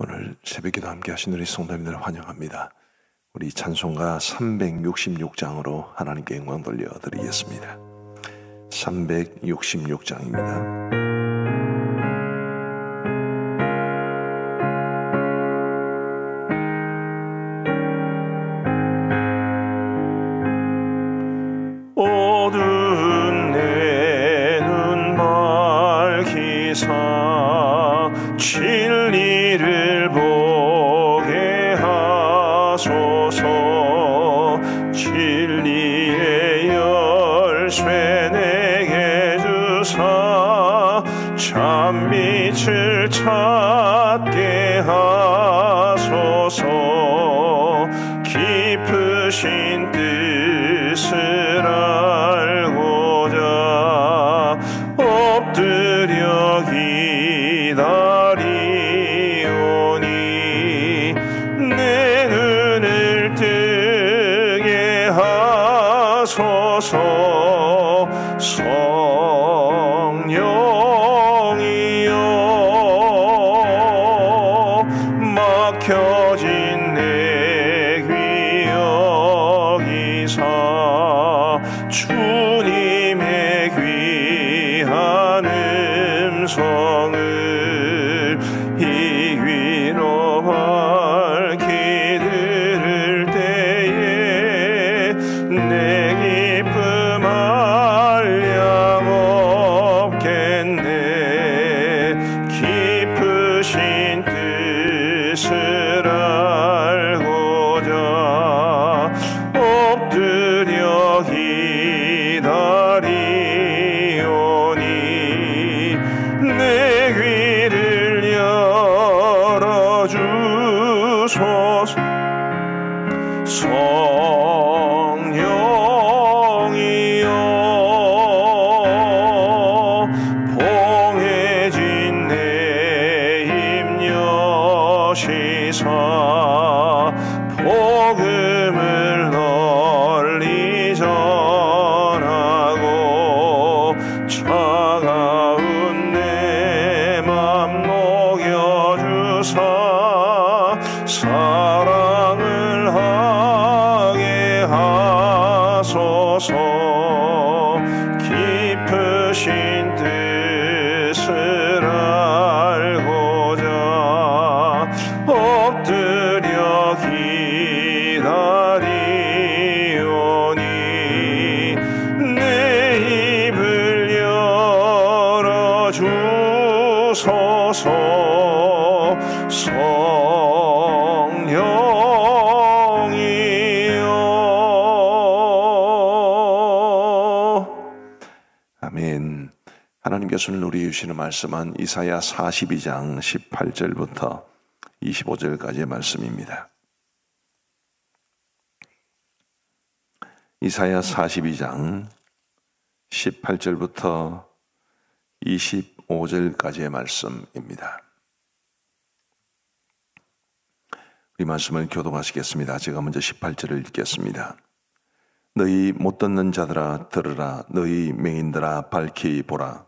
오늘 새벽기도 함께 하신 우리 성도님들 환영합니다. 우리 찬송가 366장으로 하나님께 영광 돌려드리겠습니다. 366장입니다. 어두운 내 눈 밝히사 진리를 보게 하소서. 진리의 열쇠 내게 주사 참빛을 찾게 하소서. 깊으신 뜻을 알고자 엎드려 기다리오니 내 눈을 뜨게 하소서. 성령이여 막혀진 내 귀 여기사 주님의 귀한 음성을 이 귀로 밝히 들을 때에 내 기쁨 한량 없겠네. 깊으신 뜻을 알고자 엎드려 기다리오니 내 귀를 열어주소서. 성령이여 봉해진 내 입 여시사 복음을 널리 전하고 차가운 내 맘 녹여주사 사랑을 하게 하소서. 깊으신 뜻을 알고자 엎드려 기다리오니 내 입을 열어주소서. 성령이여. 아멘. 하나님께서 우리 주시는 말씀은 이사야 42장 18절부터 25절까지의 말씀입니다. 이사야 42장 18절부터 25절까지의 말씀입니다. 이 말씀을 교독하시겠습니다. 제가 먼저 18절을 읽겠습니다. 너희 못 듣는 자들아 들으라. 너희 맹인들아 밝히 보라.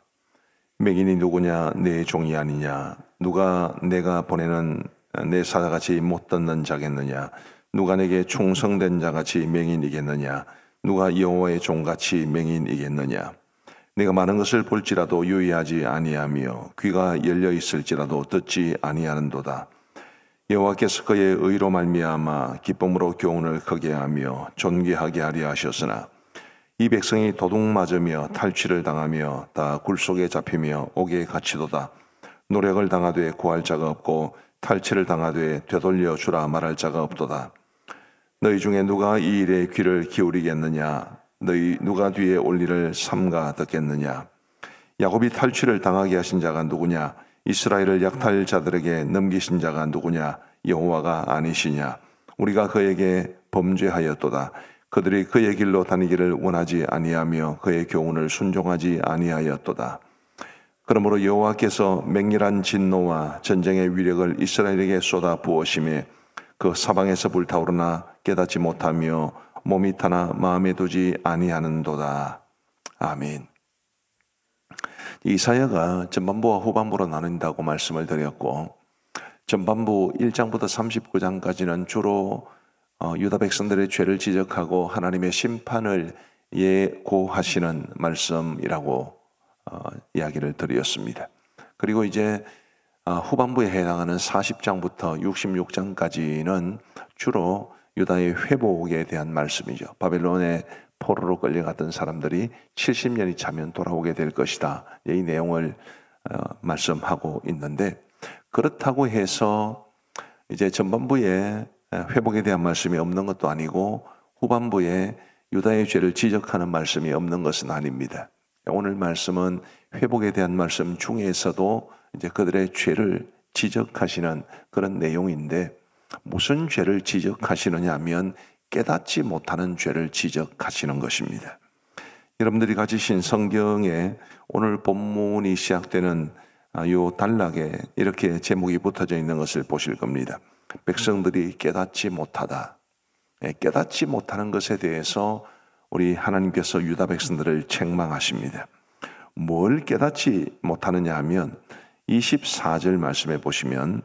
맹인이 누구냐? 내 종이 아니냐? 누가 내가 보내는 내 사자같이 못 듣는 자겠느냐? 누가 내게 충성된 자같이 맹인이겠느냐? 누가 여호와의 종같이 맹인이겠느냐? 내가 많은 것을 볼지라도 유의하지 아니하며 귀가 열려 있을지라도 듣지 아니하는도다. 여호와께서 그의 의로 말미암아 기쁨으로 교훈을 크게 하며 존귀하게 하려 하셨으나 이 백성이 도둑 맞으며 탈취를 당하며 다 굴속에 잡히며 옥에 갇히도다. 노력을 당하되 구할 자가 없고 탈취를 당하되 되돌려 주라 말할 자가 없도다. 너희 중에 누가 이 일에 귀를 기울이겠느냐? 너희 누가 뒤에 올 일을 삼가 듣겠느냐? 야곱이 탈취를 당하게 하신 자가 누구냐? 이스라엘을 약탈자들에게 넘기신 자가 누구냐? 여호와가 아니시냐? 우리가 그에게 범죄하였도다. 그들이 그의 길로 다니기를 원하지 아니하며 그의 교훈을 순종하지 아니하였도다. 그러므로 여호와께서 맹렬한 진노와 전쟁의 위력을 이스라엘에게 쏟아 부으심에 그 사방에서 불타오르나 깨닫지 못하며 몸이 타나 마음에 두지 아니하는도다. 아멘. 이사야가 전반부와 후반부로 나눈다고 말씀을 드렸고, 전반부 1장부터 39장까지는 주로 유다 백성들의 죄를 지적하고 하나님의 심판을 예고하시는 말씀이라고 이야기를 드렸습니다. 그리고 이제 후반부에 해당하는 40장부터 66장까지는 주로 유다의 회복에 대한 말씀이죠. 바벨론의 포로로 끌려갔던 사람들이 70년이 차면 돌아오게 될 것이다. 이 내용을 말씀하고 있는데, 그렇다고 해서 이제 전반부에 회복에 대한 말씀이 없는 것도 아니고 후반부에 유다의 죄를 지적하는 말씀이 없는 것은 아닙니다. 오늘 말씀은 회복에 대한 말씀 중에서도 이제 그들의 죄를 지적하시는 그런 내용인데, 무슨 죄를 지적하시느냐 하면 깨닫지 못하는 죄를 지적하시는 것입니다. 여러분들이 가지신 성경에 오늘 본문이 시작되는 요 단락에 이렇게 제목이 붙어져 있는 것을 보실 겁니다. 백성들이 깨닫지 못하다. 깨닫지 못하는 것에 대해서 우리 하나님께서 유다 백성들을 책망하십니다. 뭘 깨닫지 못하느냐 하면 24절 말씀에 보시면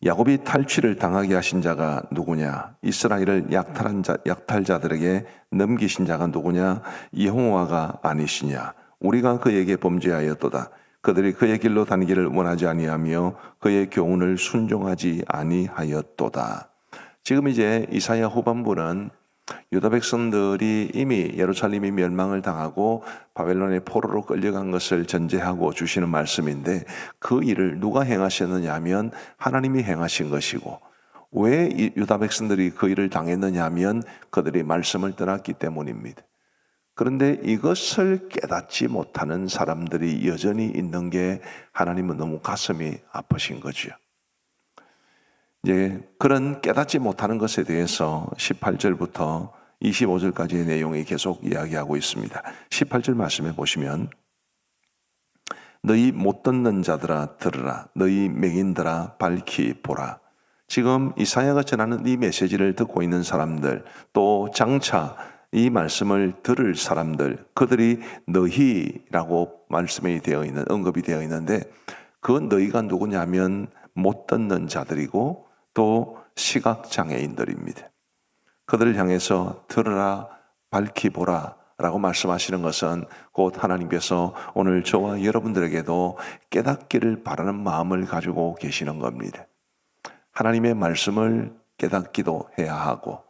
야곱이 탈취를 당하게 하신 자가 누구냐? 이스라엘을 약탈자들에게 넘기신 자가 누구냐? 여호와가 아니시냐? 우리가 그에게 범죄하였도다. 그들이 그의 길로 다니기를 원하지 아니하며 그의 교훈을 순종하지 아니하였도다. 지금 이제 이사야 후반부는 유다 백성들이 이미 예루살렘이 멸망을 당하고 바벨론의 포로로 끌려간 것을 전제하고 주시는 말씀인데, 그 일을 누가 행하셨느냐 하면 하나님이 행하신 것이고, 왜 유다 백성들이 그 일을 당했느냐 하면 그들이 말씀을 떠났기 때문입니다. 그런데 이것을 깨닫지 못하는 사람들이 여전히 있는 게 하나님은 너무 가슴이 아프신 거죠. 이제 그런 깨닫지 못하는 것에 대해서 18절부터 25절까지의 내용이 계속 이야기하고 있습니다. 18절 말씀해 보시면 너희 못 듣는 자들아 들으라, 너희 맹인들아 밝히 보라. 지금 이사야가 전하는 이 메시지를 듣고 있는 사람들, 또 장차 이 말씀을 들을 사람들, 그들이 너희라고 말씀이 되어 있는, 언급이 되어 있는데, 그 너희가 누구냐면 못 듣는 자들이고 또 시각장애인들입니다. 그들을 향해서 들으라, 밝히 보라 라고 말씀하시는 것은 곧 하나님께서 오늘 저와 여러분들에게도 깨닫기를 바라는 마음을 가지고 계시는 겁니다. 하나님의 말씀을 깨닫기도 해야 하고,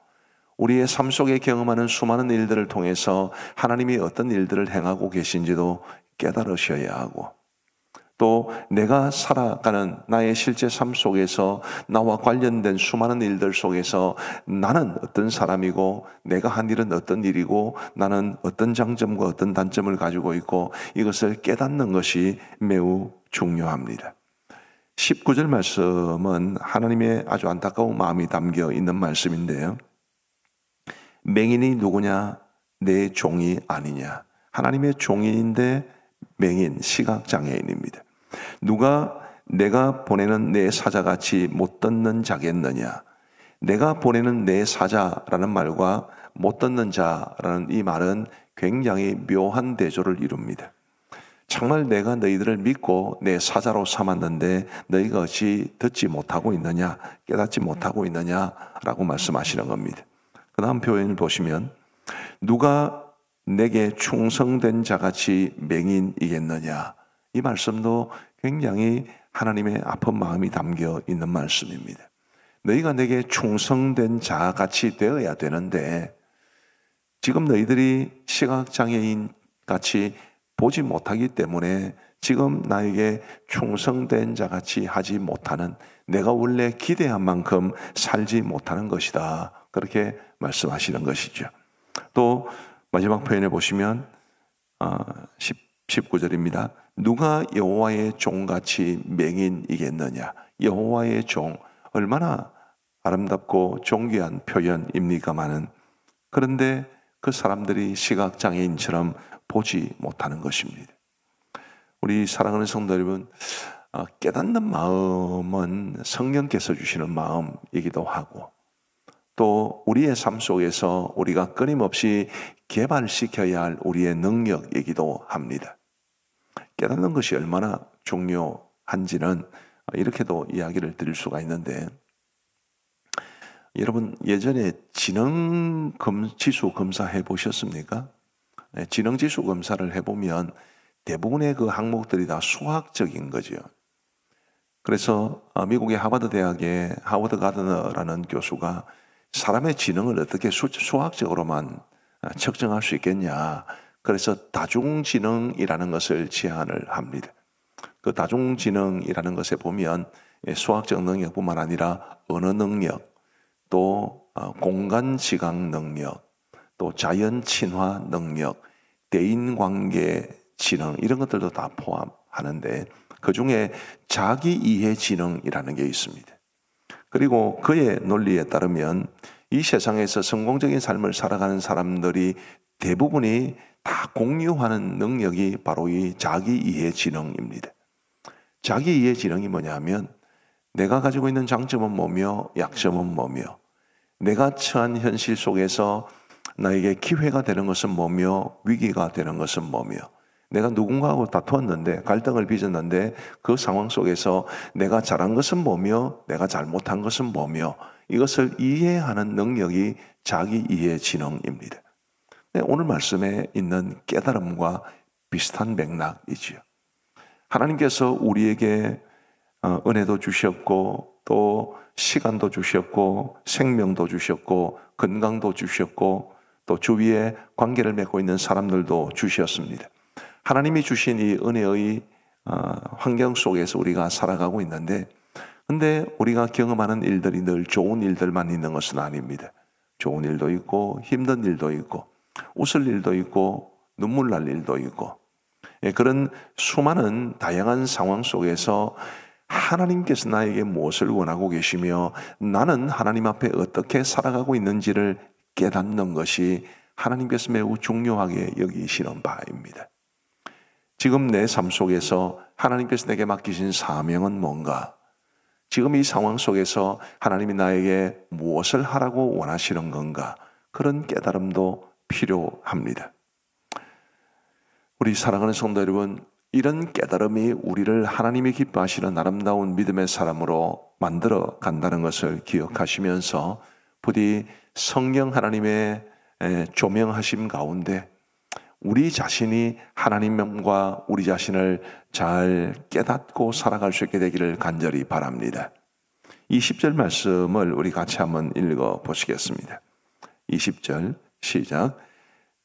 우리의 삶 속에 경험하는 수많은 일들을 통해서 하나님이 어떤 일들을 행하고 계신지도 깨달으셔야 하고, 또 내가 살아가는 나의 실제 삶 속에서 나와 관련된 수많은 일들 속에서 나는 어떤 사람이고 내가 한 일은 어떤 일이고 나는 어떤 장점과 어떤 단점을 가지고 있고, 이것을 깨닫는 것이 매우 중요합니다. 19절 말씀은 하나님의 아주 안타까운 마음이 담겨 있는 말씀인데요. 맹인이 누구냐? 내 종이 아니냐? 하나님의 종인데 맹인, 시각장애인입니다. 누가 내가 보내는 내 사자같이 못 듣는 자겠느냐? 내가 보내는 내 사자라는 말과 못 듣는 자라는 이 말은 굉장히 묘한 대조를 이룹니다. 정말 내가 너희들을 믿고 내 사자로 삼았는데 너희가 어찌 듣지 못하고 있느냐? 깨닫지 못하고 있느냐라고 말씀하시는 겁니다. 그 다음 표현을 보시면 누가 내게 충성된 자같이 맹인이겠느냐? 이 말씀도 굉장히 하나님의 아픈 마음이 담겨 있는 말씀입니다. 너희가 내게 충성된 자같이 되어야 되는데 지금 너희들이 시각장애인 같이 보지 못하기 때문에 지금 나에게 충성된 자같이 하지 못하는, 내가 원래 기대한 만큼 살지 못하는 것이다. 그렇게 말씀하시는 것이죠. 또 마지막 표현에 보시면 19절입니다. 누가 여호와의 종같이 맹인이겠느냐? 여호와의 종, 얼마나 아름답고 존귀한 표현입니까마는, 그런데 그 사람들이 시각장애인처럼 보지 못하는 것입니다. 우리 사랑하는 성도 여러분, 깨닫는 마음은 성령께서 주시는 마음이기도 하고, 또 우리의 삶 속에서 우리가 끊임없이 개발시켜야 할 우리의 능력이기도 합니다. 깨닫는 것이 얼마나 중요한지는 이렇게도 이야기를 드릴 수가 있는데, 여러분 예전에 지수 검사 해보셨습니까? 지수 검사를 해보면 대부분의 그 항목들이 다 수학적인 거죠. 그래서 미국의 하버드 대학의 하워드 가드너라는 교수가 사람의 지능을 어떻게 수학적으로만 측정할 수 있겠냐. 그래서 다중지능이라는 것을 제안을 합니다. 그 다중지능이라는 것에 보면 수학적 능력뿐만 아니라 언어 능력, 또 공간지각 능력, 또 자연친화 능력, 대인관계 지능 이런 것들도 다 포함하는데 그 중에 자기이해 지능이라는 게 있습니다. 그리고 그의 논리에 따르면 이 세상에서 성공적인 삶을 살아가는 사람들이 대부분이 다 공유하는 능력이 바로 이 자기이해 지능입니다. 자기이해 지능이 뭐냐면 내가 가지고 있는 장점은 뭐며 약점은 뭐며 내가 처한 현실 속에서 나에게 기회가 되는 것은 뭐며 위기가 되는 것은 뭐며 내가 누군가하고 다투었는데 갈등을 빚었는데 그 상황 속에서 내가 잘한 것은 뭐며 내가 잘못한 것은 뭐며 이것을 이해하는 능력이 자기이해 지능입니다. 오늘 말씀에 있는 깨달음과 비슷한 맥락이지요. 하나님께서 우리에게 은혜도 주셨고 또 시간도 주셨고 생명도 주셨고 건강도 주셨고 또 주위에 관계를 맺고 있는 사람들도 주셨습니다. 하나님이 주신 이 은혜의 환경 속에서 우리가 살아가고 있는데 근데 우리가 경험하는 일들이 늘 좋은 일들만 있는 것은 아닙니다. 좋은 일도 있고 힘든 일도 있고 웃을 일도 있고 눈물 날 일도 있고 그런 수많은 다양한 상황 속에서 하나님께서 나에게 무엇을 원하고 계시며 나는 하나님 앞에 어떻게 살아가고 있는지를 깨닫는 것이 하나님께서 매우 중요하게 여기시는 바입니다. 지금 내 삶 속에서 하나님께서 내게 맡기신 사명은 뭔가? 지금 이 상황 속에서 하나님이 나에게 무엇을 하라고 원하시는 건가? 그런 깨달음도 필요합니다. 우리 사랑하는 성도 여러분, 이런 깨달음이 우리를 하나님이 기뻐하시는 아름다운 믿음의 사람으로 만들어 간다는 것을 기억하시면서 부디 성령 하나님의 조명하심 가운데 우리 자신이 하나님과 우리 자신을 잘 깨닫고 살아갈 수 있게 되기를 간절히 바랍니다. 20절 말씀을 우리 같이 한번 읽어 보시겠습니다. 20절 시작.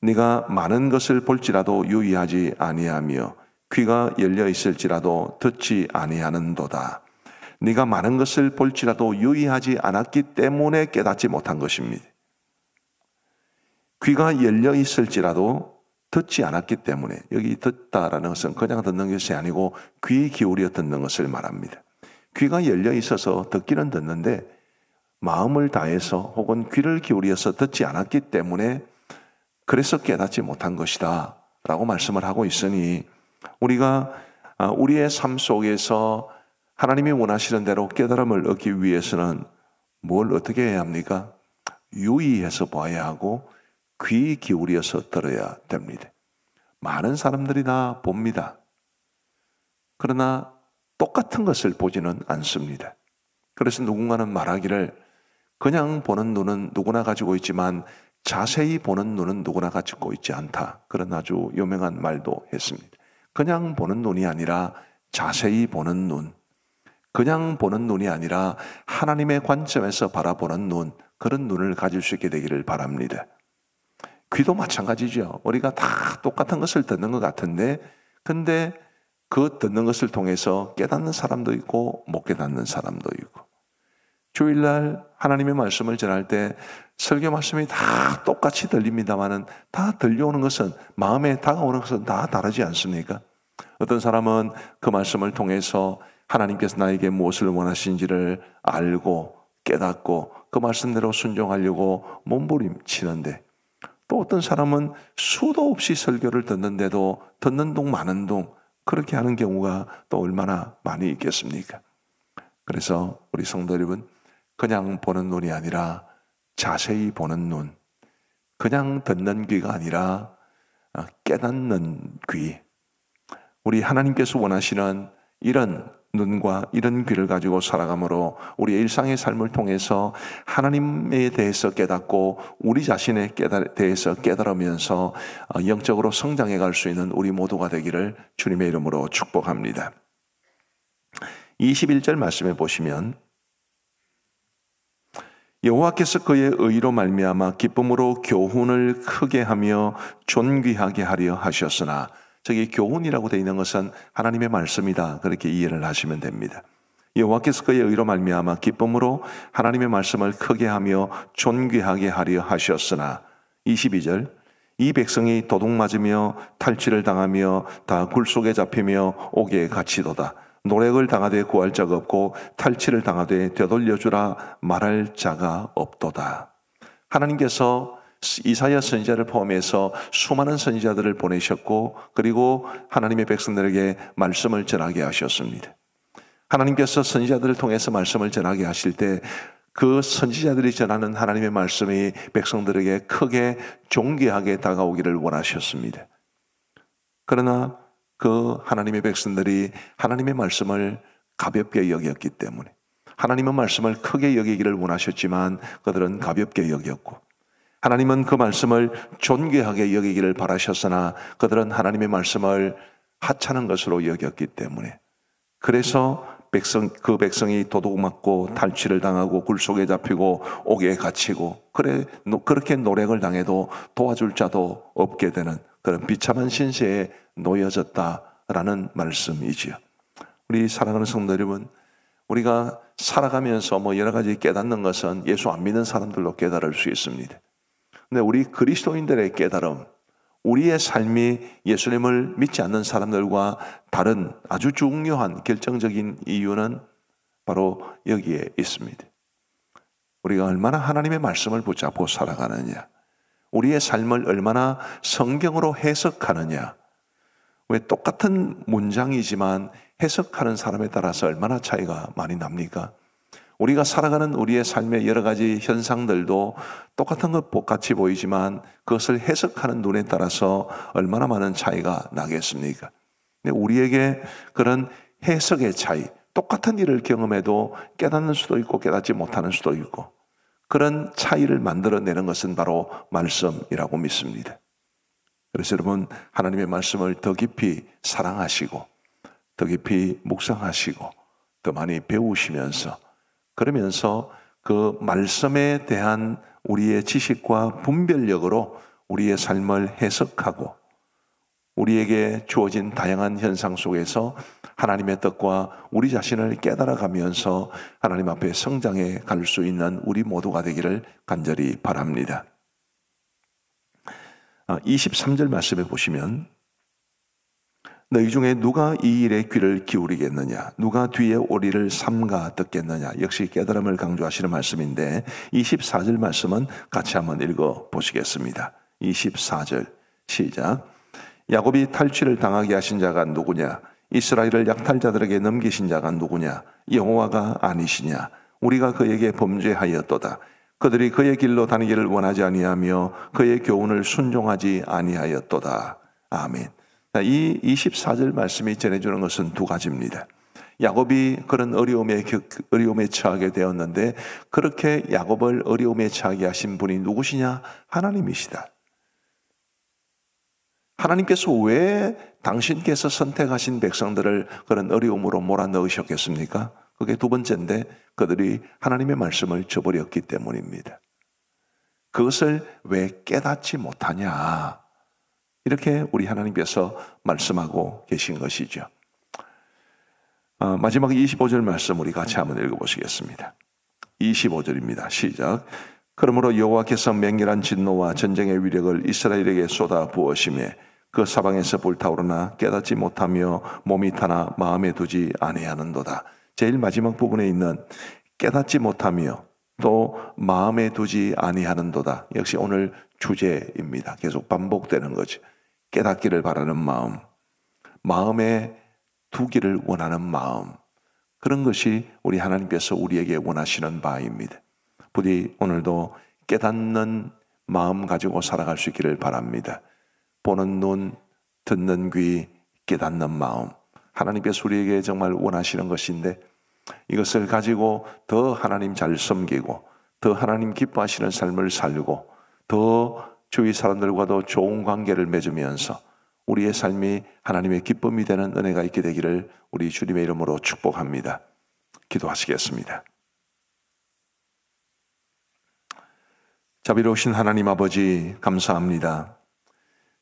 네가 많은 것을 볼지라도 유의하지 아니하며 귀가 열려 있을지라도 듣지 아니하는도다. 네가 많은 것을 볼지라도 유의하지 않았기 때문에 깨닫지 못한 것입니다. 귀가 열려 있을지라도 듣지 않았기 때문에, 여기 듣다라는 것은 그냥 듣는 것이 아니고 귀 기울여 듣는 것을 말합니다. 귀가 열려 있어서 듣기는 듣는데 마음을 다해서 혹은 귀를 기울여서 듣지 않았기 때문에 그래서 깨닫지 못한 것이다 라고 말씀을 하고 있으니 우리가 우리의 삶 속에서 하나님이 원하시는 대로 깨달음을 얻기 위해서는 뭘 어떻게 해야 합니까? 유의해서 봐야 하고 귀 기울여서 들어야 됩니다. 많은 사람들이 다 봅니다. 그러나 똑같은 것을 보지는 않습니다. 그래서 누군가는 말하기를 그냥 보는 눈은 누구나 가지고 있지만 자세히 보는 눈은 누구나 가지고 있지 않다. 그런 아주 유명한 말도 했습니다. 그냥 보는 눈이 아니라 자세히 보는 눈, 그냥 보는 눈이 아니라 하나님의 관점에서 바라보는 눈, 그런 눈을 가질 수 있게 되기를 바랍니다. 귀도 마찬가지죠. 우리가 다 똑같은 것을 듣는 것 같은데 근데 그 듣는 것을 통해서 깨닫는 사람도 있고 못 깨닫는 사람도 있고 주일날 하나님의 말씀을 전할 때 설교 말씀이 다 똑같이 들립니다마는 다 들려오는 것은 마음에 다가오는 것은 다 다르지 않습니까? 어떤 사람은 그 말씀을 통해서 하나님께서 나에게 무엇을 원하시는지를 알고 깨닫고 그 말씀대로 순종하려고 몸부림치는데 또 어떤 사람은 수도 없이 설교를 듣는데도 듣는 둥 마는 둥 그렇게 하는 경우가 또 얼마나 많이 있겠습니까? 그래서 우리 성도 여러분 그냥 보는 눈이 아니라 자세히 보는 눈, 그냥 듣는 귀가 아니라 깨닫는 귀, 우리 하나님께서 원하시는 이런 눈과 이런 귀를 가지고 살아가므로 우리의 일상의 삶을 통해서 하나님에 대해서 깨닫고 우리 자신에 대해서 깨달으면서 영적으로 성장해 갈 수 있는 우리 모두가 되기를 주님의 이름으로 축복합니다. 21절 말씀에 보시면 여호와께서 그의 의로 말미암아 기쁨으로 교훈을 크게 하며 존귀하게 하려 하셨으나, 저기 교훈이라고 되어 있는 것은 하나님의 말씀이다, 그렇게 이해를 하시면 됩니다. 여호와께서 그의 의로 말미암아 기쁨으로 하나님의 말씀을 크게 하며 존귀하게 하려 하셨으나, 22절 이 백성이 도둑맞으며 탈취를 당하며 다 굴속에 잡히며 옥에 갇히도다. 노력을 당하되 구할 자가 없고 탈취를 당하되 되돌려주라 말할 자가 없도다. 하나님께서 이사야 선지자를 포함해서 수많은 선지자들을 보내셨고, 그리고 하나님의 백성들에게 말씀을 전하게 하셨습니다. 하나님께서 선지자들을 통해서 말씀을 전하게 하실 때 그 선지자들이 전하는 하나님의 말씀이 백성들에게 크게 존귀하게 다가오기를 원하셨습니다. 그러나 그 하나님의 백성들이 하나님의 말씀을 가볍게 여겼기 때문에, 하나님의 말씀을 크게 여기기를 원하셨지만 그들은 가볍게 여겼고, 하나님은 그 말씀을 존귀하게 여기기를 바라셨으나 그들은 하나님의 말씀을 하찮은 것으로 여겼기 때문에, 그래서 그 백성이 도둑맞고 탈취를 당하고 굴속에 잡히고 옥에 갇히고 그렇게 노력을 당해도 도와줄 자도 없게 되는 그런 비참한 신세에 놓여졌다라는 말씀이지요. 우리 사랑하는 성도 여러분, 우리가 살아가면서 여러 가지 깨닫는 것은 예수 안 믿는 사람들도 깨달을 수 있습니다. 근데 우리 그리스도인들의 깨달음, 우리의 삶이 예수님을 믿지 않는 사람들과 다른 아주 중요한 결정적인 이유는 바로 여기에 있습니다. 우리가 얼마나 하나님의 말씀을 붙잡고 살아가느냐, 우리의 삶을 얼마나 성경으로 해석하느냐. 왜 똑같은 문장이지만 해석하는 사람에 따라서 얼마나 차이가 많이 납니까? 우리가 살아가는 우리의 삶의 여러 가지 현상들도 똑같은 것 같이 보이지만 그것을 해석하는 눈에 따라서 얼마나 많은 차이가 나겠습니까? 근데 우리에게 그런 해석의 차이, 똑같은 일을 경험해도 깨닫는 수도 있고 깨닫지 못하는 수도 있고, 그런 차이를 만들어내는 것은 바로 말씀이라고 믿습니다. 그래서 여러분, 하나님의 말씀을 더 깊이 사랑하시고 더 깊이 묵상하시고 더 많이 배우시면서, 그러면서 그 말씀에 대한 우리의 지식과 분별력으로 우리의 삶을 해석하고 우리에게 주어진 다양한 현상 속에서 하나님의 뜻과 우리 자신을 깨달아가면서 하나님 앞에 성장해 갈 수 있는 우리 모두가 되기를 간절히 바랍니다. 23절 말씀에 보시면 너희 중에 누가 이 일에 귀를 기울이겠느냐, 누가 뒤에 오리를 삼가 듣겠느냐. 역시 깨달음을 강조하시는 말씀인데 24절 말씀은 같이 한번 읽어 보시겠습니다. 24절 시작. 야곱이 탈취를 당하게 하신 자가 누구냐, 이스라엘을 약탈자들에게 넘기신 자가 누구냐, 여호와가 아니시냐. 우리가 그에게 범죄하였도다. 그들이 그의 길로 다니기를 원하지 아니하며 그의 교훈을 순종하지 아니하였도다. 아멘. 이 24절 말씀이 전해주는 것은 두 가지입니다. 야곱이 그런 어려움에 처하게 되었는데, 그렇게 야곱을 어려움에 처하게 하신 분이 누구시냐? 하나님이시다. 하나님께서 왜 당신께서 선택하신 백성들을 그런 어려움으로 몰아넣으셨겠습니까? 그게 두 번째인데, 그들이 하나님의 말씀을 저버렸기 때문입니다. 그것을 왜 깨닫지 못하냐? 이렇게 우리 하나님께서 말씀하고 계신 것이죠. 마지막 25절 말씀 우리 같이 한번 읽어보시겠습니다. 25절입니다. 시작. 그러므로 여호와께서 맹렬한 진노와 전쟁의 위력을 이스라엘에게 쏟아 부으시매 그 사방에서 불타오르나 깨닫지 못하며 몸이 타나 마음에 두지 아니하는도다. 제일 마지막 부분에 있는 깨닫지 못하며 또 마음에 두지 아니하는도다. 역시 오늘 주제입니다. 계속 반복되는 거죠. 깨닫기를 바라는 마음, 마음에 두기를 원하는 마음, 그런 것이 우리 하나님께서 우리에게 원하시는 바입니다. 부디 오늘도 깨닫는 마음 가지고 살아갈 수 있기를 바랍니다. 보는 눈, 듣는 귀, 깨닫는 마음, 하나님께서 우리에게 정말 원하시는 것인데 이것을 가지고 더 하나님 잘 섬기고 더 하나님 기뻐하시는 삶을 살고 더 주위 사람들과도 좋은 관계를 맺으면서 우리의 삶이 하나님의 기쁨이 되는 은혜가 있게 되기를 우리 주님의 이름으로 축복합니다. 기도하시겠습니다. 자비로우신 하나님 아버지, 감사합니다.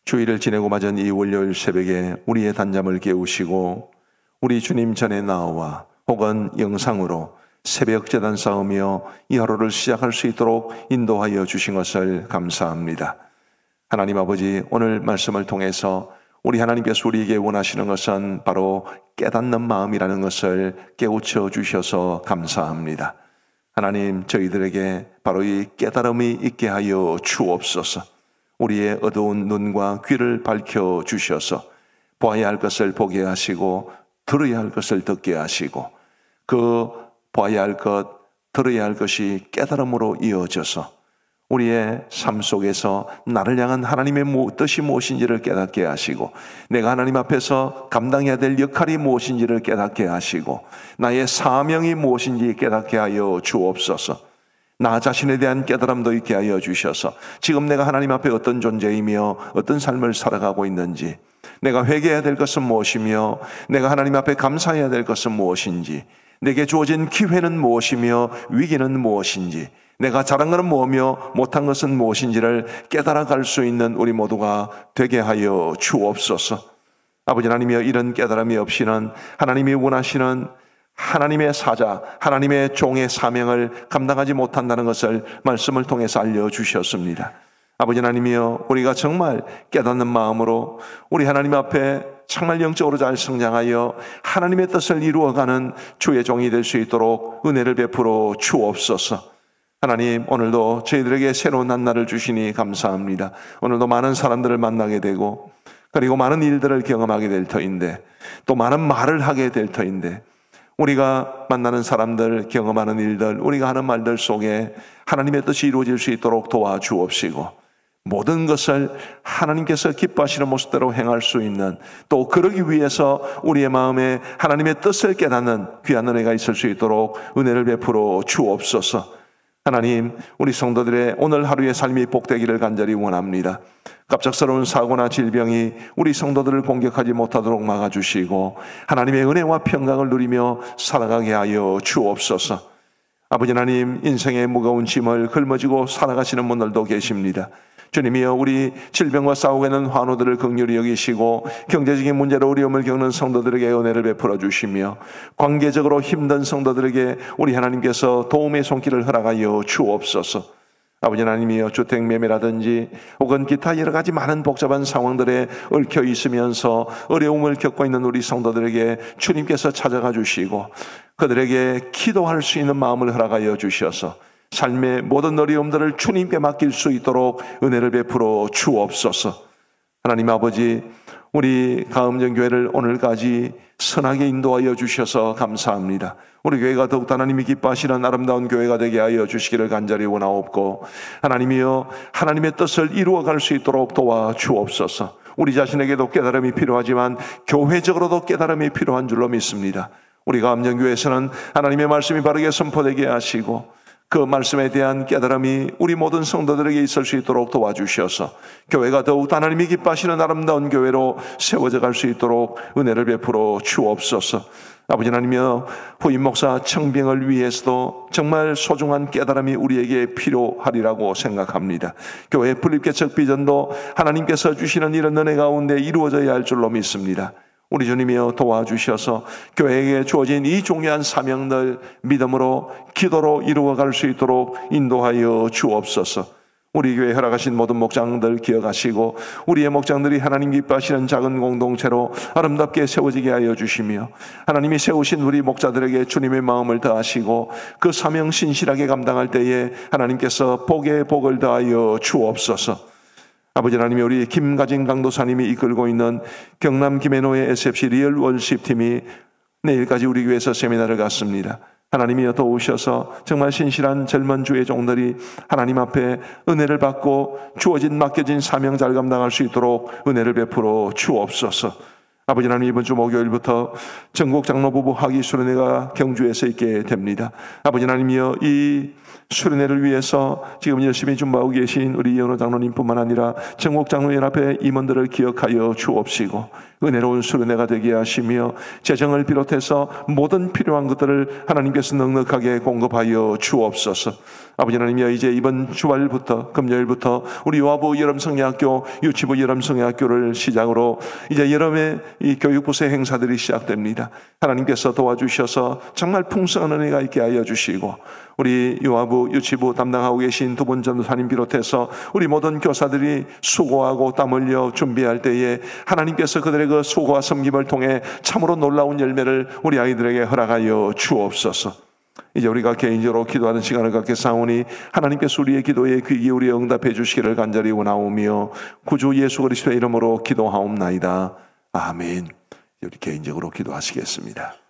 주일을 지내고 맞은 이 월요일 새벽에 우리의 단잠을 깨우시고 우리 주님 전에 나와 혹은 영상으로 새벽 제단 쌓으며 이 하루를 시작할 수 있도록 인도하여 주신 것을 감사합니다. 하나님 아버지, 오늘 말씀을 통해서 우리 하나님께서 우리에게 원하시는 것은 바로 깨닫는 마음이라는 것을 깨우쳐 주셔서 감사합니다. 하나님, 저희들에게 바로 이 깨달음이 있게 하여 주옵소서. 우리의 어두운 눈과 귀를 밝혀 주셔서 보아야 할 것을 보게 하시고 들어야 할 것을 듣게 하시고 그 보아야 할 것, 들어야 할 것이 깨달음으로 이어져서 우리의 삶 속에서 나를 향한 하나님의 뜻이 무엇인지를 깨닫게 하시고 내가 하나님 앞에서 감당해야 될 역할이 무엇인지를 깨닫게 하시고 나의 사명이 무엇인지 깨닫게 하여 주옵소서. 나 자신에 대한 깨달음도 있게 하여 주셔서 지금 내가 하나님 앞에 어떤 존재이며 어떤 삶을 살아가고 있는지, 내가 회개해야 될 것은 무엇이며 내가 하나님 앞에 감사해야 될 것은 무엇인지, 내게 주어진 기회는 무엇이며 위기는 무엇인지, 내가 잘한 것은 뭐며 못한 것은 무엇인지를 깨달아갈 수 있는 우리 모두가 되게 하여 주옵소서. 아버지 하나님이여, 이런 깨달음이 없이는 하나님이 원하시는 하나님의 사자, 하나님의 종의 사명을 감당하지 못한다는 것을 말씀을 통해서 알려주셨습니다. 아버지 하나님이여, 우리가 정말 깨닫는 마음으로 우리 하나님 앞에 정말 영적으로 잘 성장하여 하나님의 뜻을 이루어가는 주의 종이 될 수 있도록 은혜를 베풀어 주옵소서. 하나님, 오늘도 저희들에게 새로운 한 날을 주시니 감사합니다. 오늘도 많은 사람들을 만나게 되고 그리고 많은 일들을 경험하게 될 터인데 또 많은 말을 하게 될 터인데 우리가 만나는 사람들, 경험하는 일들, 우리가 하는 말들 속에 하나님의 뜻이 이루어질 수 있도록 도와주옵시고 모든 것을 하나님께서 기뻐하시는 모습대로 행할 수 있는, 또 그러기 위해서 우리의 마음에 하나님의 뜻을 깨닫는 귀한 은혜가 있을 수 있도록 은혜를 베풀어 주옵소서. 하나님, 우리 성도들의 오늘 하루의 삶이 복되기를 간절히 원합니다. 갑작스러운 사고나 질병이 우리 성도들을 공격하지 못하도록 막아주시고 하나님의 은혜와 평강을 누리며 살아가게 하여 주옵소서. 아버지 하나님, 인생의 무거운 짐을 짊어지고 살아가시는 분들도 계십니다. 주님이여, 우리 질병과 싸우고 있는 환우들을 긍휼히 여기시고 경제적인 문제로 어려움을 겪는 성도들에게 은혜를 베풀어 주시며 관계적으로 힘든 성도들에게 우리 하나님께서 도움의 손길을 허락하여 주옵소서. 아버지 하나님이여, 주택매매라든지 혹은 기타 여러 가지 많은 복잡한 상황들에 얽혀 있으면서 어려움을 겪고 있는 우리 성도들에게 주님께서 찾아가 주시고 그들에게 기도할 수 있는 마음을 허락하여 주셔서 삶의 모든 어려움들을 주님께 맡길 수 있도록 은혜를 베풀어 주옵소서. 하나님 아버지, 우리 가음정교회를 오늘까지 선하게 인도하여 주셔서 감사합니다. 우리 교회가 더욱더 하나님이 기뻐하시는 아름다운 교회가 되게 하여 주시기를 간절히 원하옵고 하나님이여, 하나님의 뜻을 이루어갈 수 있도록 도와주옵소서. 우리 자신에게도 깨달음이 필요하지만 교회적으로도 깨달음이 필요한 줄로 믿습니다. 우리 가음정교회에서는 하나님의 말씀이 바르게 선포되게 하시고 그 말씀에 대한 깨달음이 우리 모든 성도들에게 있을 수 있도록 도와주셔서 교회가 더욱 하나님이 기뻐하시는 아름다운 교회로 세워져 갈 수 있도록 은혜를 베풀어 주옵소서. 아버지 하나님이여, 후임 목사 청빙을 위해서도 정말 소중한 깨달음이 우리에게 필요하리라고 생각합니다. 교회 분립개척 비전도 하나님께서 주시는 이런 은혜 가운데 이루어져야 할 줄로 믿습니다. 우리 주님이여, 도와주셔서 교회에게 주어진 이 중요한 사명들 믿음으로 기도로 이루어갈 수 있도록 인도하여 주옵소서. 우리 교회 허락하신 모든 목장들 기억하시고 우리의 목장들이 하나님 기뻐하시는 작은 공동체로 아름답게 세워지게 하여 주시며 하나님이 세우신 우리 목자들에게 주님의 마음을 더하시고 그 사명 신실하게 감당할 때에 하나님께서 복에 복을 더하여 주옵소서. 아버지 하나님이 우리 김가진 강도사님이 이끌고 있는 경남 김해노의 SFC 리얼 월십 팀이 내일까지 우리 교회에서 세미나를 갖습니다. 하나님이 도우셔서 정말 신실한 젊은 주의 종들이 하나님 앞에 은혜를 받고 주어진 맡겨진 사명 잘 감당할 수 있도록 은혜를 베풀어 주옵소서. 아버지 하나님, 이번 주 목요일부터 전국 장로부부 학위 수련회가 경주에서 있게 됩니다. 아버지 하나님이여, 이 수련회를 위해서 지금 열심히 준비하고 계신 우리 이현호 장로님뿐만 아니라 전국 장로연합회 임원들을 기억하여 주옵시고 은혜로운 수련회가 되게 하시며 재정을 비롯해서 모든 필요한 것들을 하나님께서 넉넉하게 공급하여 주옵소서. 아버지 하나님이여, 이제 이번 주말부터 금요일부터 우리 요하부 여름성애학교, 유치부 여름성애학교를 시작으로 이제 여름에 이 교육부서의 행사들이 시작됩니다. 하나님께서 도와주셔서 정말 풍성한 은혜가 있게 하여 주시고 우리 요하부 유치부 담당하고 계신 두 분 전도사님 비롯해서 우리 모든 교사들이 수고하고 땀 흘려 준비할 때에 하나님께서 그들의 그 수고와 섬김을 통해 참으로 놀라운 열매를 우리 아이들에게 허락하여 주옵소서. 이제 우리가 개인적으로 기도하는 시간을 갖겠사오니 하나님께서 우리의 기도에 귀 기울여 응답해 주시기를 간절히 원하오며 구주 예수 그리스도의 이름으로 기도하옵나이다. 아멘. 우리 개인적으로 기도하시겠습니다.